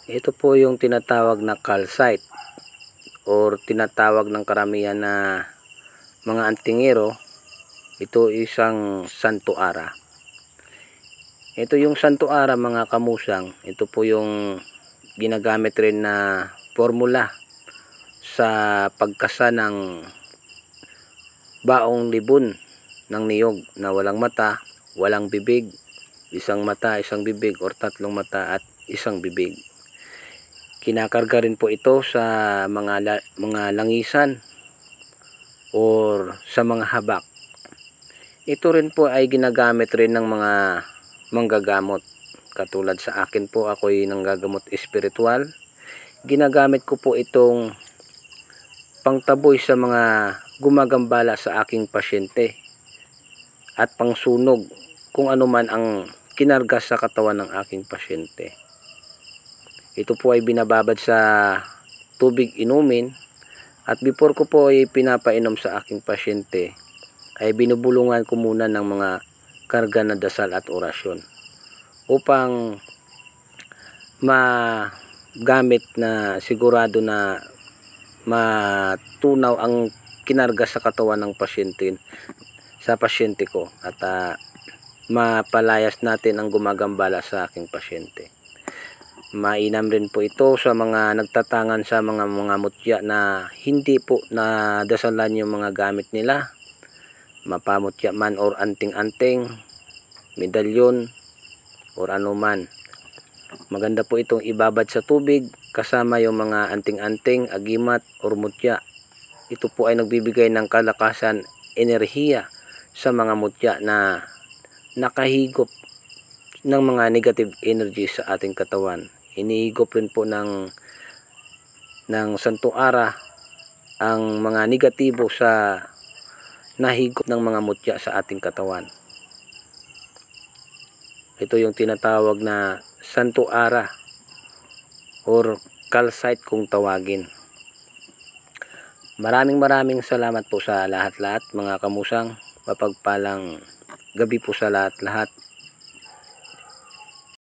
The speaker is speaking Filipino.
Ito po yung tinatawag na calcite or tinatawag ng karamihan na mga antingero. Ito isang santo ara. Ito yung santo ara mga kamusang. Ito po yung ginagamit rin na formula sa pagkasa ng baong libon ng niyog na walang mata, walang bibig, isang mata, isang bibig or tatlong mata at isang bibig. Kinakarga rin po ito sa mga langisan or sa mga habak. Ito rin po ay ginagamit rin ng mga manggagamot. Katulad sa akin po, ako'y nanggagamot espiritual. Ginagamit ko po itong pangtaboy sa mga gumagambala sa aking pasyente at pangsunog kung ano man ang kinarga sa katawan ng aking pasyente. Ito po ay binababad sa tubig inumin at before ko po ay pinapainom sa aking pasyente ay binubulungan ko muna ng mga karga na dasal at orasyon upang magamit na sigurado na matunaw ang kinarga sa katawan ng pasyente sa pasyente ko at mapalayas natin ang gumagambala sa aking pasyente. Mainam rin po ito sa mga nagtatangan sa mga mutya na hindi po nadasalan yung mga gamit nila, mapamutya man or anting-anting, medalyon or anuman. Maganda po itong ibabad sa tubig kasama yung mga anting-anting, agimat or mutya. Ito po ay nagbibigay ng kalakasan, enerhiya sa mga mutya na nakahigop ng mga negative energy sa ating katawan. Hinihigop rin po ng santo ara ang mga negatibo sa nahigop ng mga mutya sa ating katawan. Ito yung tinatawag na santo ara or calcite kung tawagin. Maraming salamat po sa lahat-lahat mga kamusang. Mapagpalang gabi po sa lahat-lahat.